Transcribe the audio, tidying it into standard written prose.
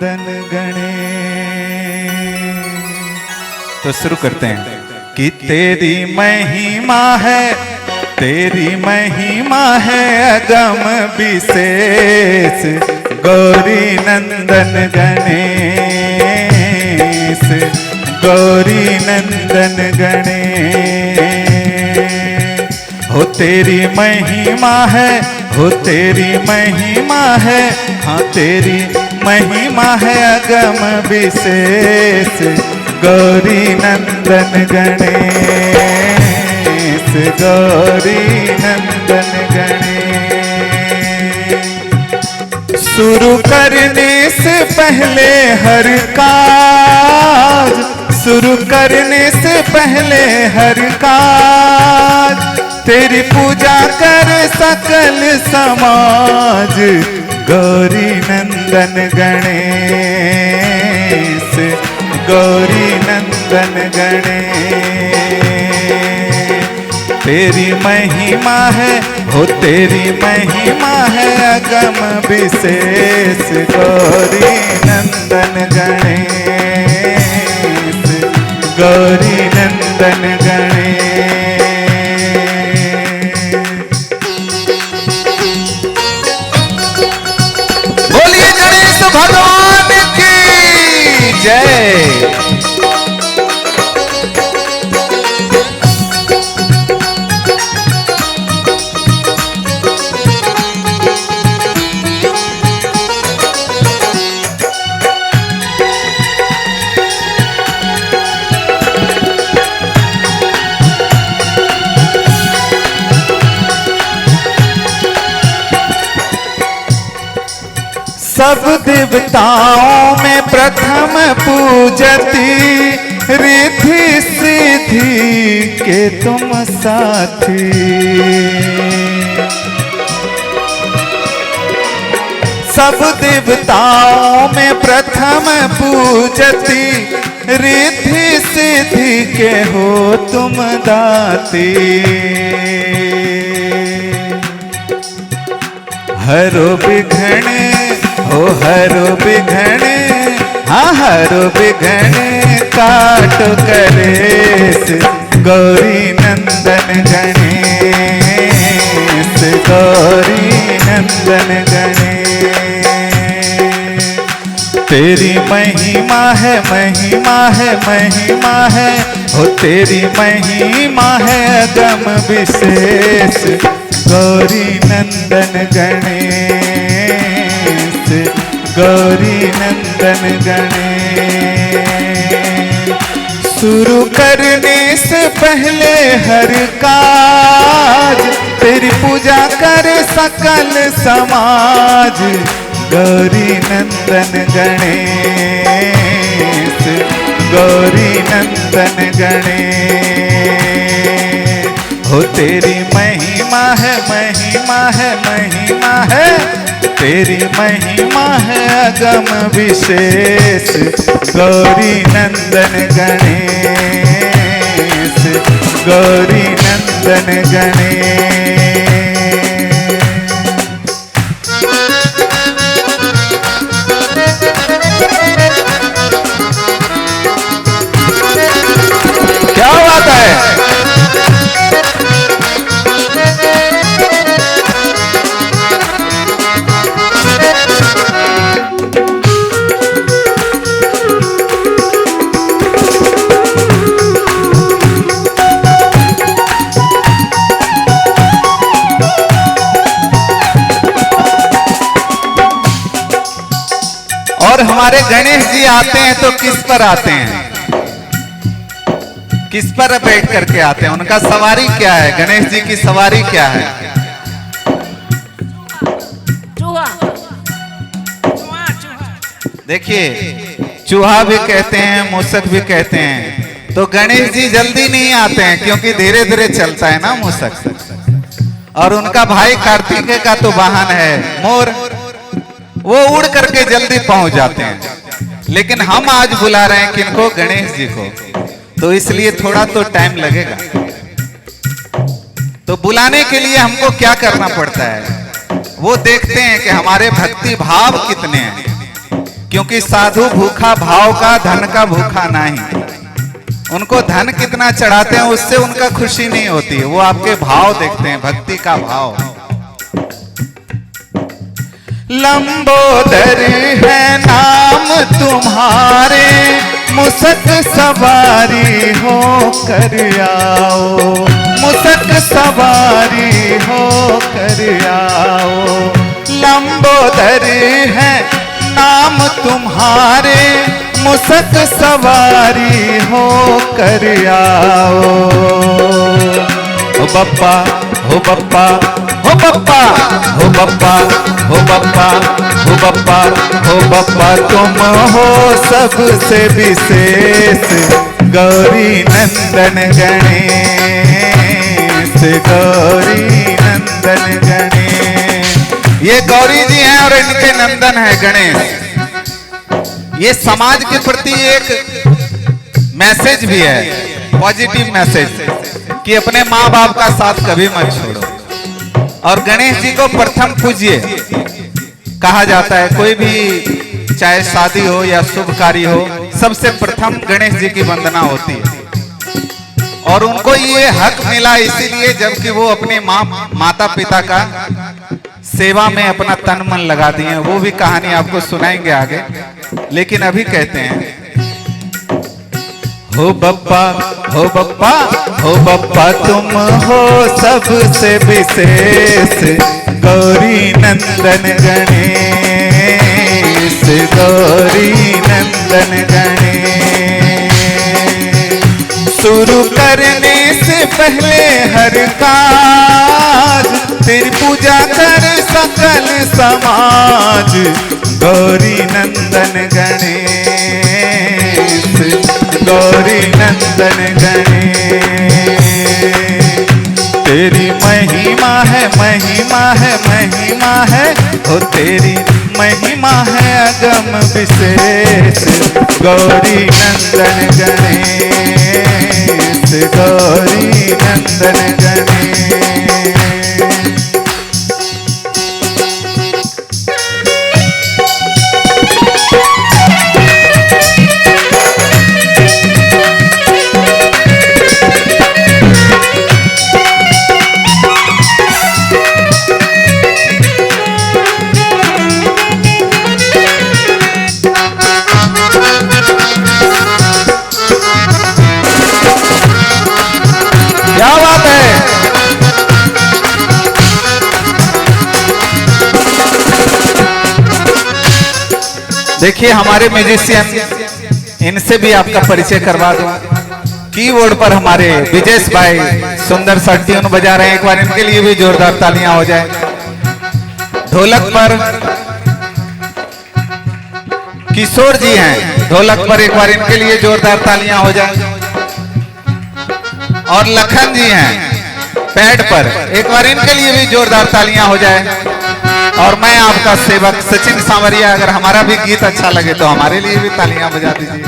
नंदन गणे। तो शुरू करते हैं कि तेरी महिमा है, तेरी महिमा है अगम विशेष, गौरी नंदन गणेश, गौरी नंदन गणेश। हो तेरी महिमा है, हो तेरी महिमा है, हाँ तेरी महिमा है अगम विशेष, गौरी नंदन गणेश, गौरी नंदन गणेश। शुरू करने से पहले हर काज, शुरू करने से पहले हर काज, तेरी पूजा कर सकल समाज, गौरी नंदन गणेश, गौरी नंदन गणेश। तेरी महिमा है, हो तेरी महिमा है अगम विशेष, गौरी नंदन गणेश, गौरी नंदन गणेश। बोलिए गणेश भगवान की जय। सब देवताओं में प्रथम पूजती, रिद्धि सिद्धि के तुम साथी। सब देवताओं में प्रथम पूजती, रिद्धि सिद्धि के हो तुम दाती। हरो विघ्न, हो हरो विघ्न, हाँ हरो विघ्न काटो कलेश, गौरी नंदन गणेश, गौरी नंदन गणेश। तेरी महिमा है, महिमा है, महिमा है, हो तेरी महिमा है अगम विशेष, गौरी नंदन गणेश, गौरी नंदन गणेश। शुरू करने से पहले हर काज, तेरी पूजा कर सकल समाज, गौरी नंदन गणेश, गौरी नंदन गणेश। हो तेरी महिमा है, महिमा है, महिमा है, तेरी महिमा है अगम विशेष, गौरी नंदन गणेश, गौरी नंदन गणेश। क्या बात है। और हमारे गणेश जी आते हैं तो किस पर आते हैं, किस पर बैठ करके आते हैं, उनका सवारी क्या है, गणेश जी की सवारी क्या है? देखिए चूहा भी कहते हैं, मूसक भी कहते हैं। तो गणेश जी जल्दी नहीं आते हैं क्योंकि धीरे धीरे चलता है ना मूसक, और उनका भाई कार्तिकेय का तो वाहन है मोर, वो उड़ करके जल्दी पहुंच जाते हैं। लेकिन हम आज बुला रहे हैं किनको, गणेश जी को, तो इसलिए थोड़ा तो टाइम लगेगा। तो बुलाने के लिए हमको क्या करना पड़ता है, वो देखते हैं कि हमारे भक्ति भाव कितने हैं, क्योंकि साधु भूखा भाव का, धन का भूखा नहीं। उनको धन कितना चढ़ाते हैं उससे उनका खुशी नहीं होती, वो आपके भाव देखते हैं, भक्ति का भाव। लंबोदर है नाम तुम्हारे, मुसक सवारी हो कर आओ, मुसक सवारी हो कर आओ। लंबोदर है नाम तुम्हारे, मुसक सवारी हो कर आओ। हो बप्पा हो बप्पा हो बप्पा हो बप्पा हो बप्पा हो बप्पा हो बप्पा, तुम हो सबसे विशेष गौरी नंदन गणेश, गौरी नंदन गणेश। ये गौरी जी हैं और इनके नंदन है गणेश। ये समाज के प्रति एक मैसेज भी है, पॉजिटिव मैसेज, कि अपने माँ बाप का साथ कभी मत छोड़ो। और गणेश जी को प्रथम पूज्य कहा जाता है। कोई भी चाहे शादी हो या शुभ कार्य हो, सबसे प्रथम गणेश जी की वंदना होती है। और उनको ये हक मिला इसीलिए जबकि वो अपने माता पिता का सेवा में अपना तन मन लगा दिए। वो भी कहानी आपको सुनाएंगे आगे, लेकिन अभी कहते हैं हो बप्पा हो बप्पा हो बप्पा, तुम हो सबसे विशेष गौरी नंदन गणेश, गौरी नंदन गणेश। शुरू करने से पहले हर काज तेरी पूजा कर सकल समाज, गौरी नंदन गणेश, गौरी नंदन गणेश। तेरी महिमा है महिमा है महिमा है, ओ तेरी महिमा है अगम विशेष, गौरी नंदन गणेश, गौरी नंदन गणेश। क्या बात है। देखिए हमारे म्यूजिशियन, इनसे भी आपका परिचय करवा दूं। कीबोर्ड पर हमारे विजेश भाई सुंदर सा ट्यून बजा रहे हैं, एक बार इनके लिए भी जोरदार तालियां हो जाए। ढोलक पर किशोर जी हैं, ढोलक पर एक बार इनके लिए जोरदार तालियां हो जाए। और लखन जी हैं पैड पर, एक बार इनके लिए भी जोरदार तालियां हो जाए। और मैं आपका सेवक सचिन सांवरिया, अगर हमारा भी गीत अच्छा लगे तो हमारे लिए भी तालियां बजा दीजिए।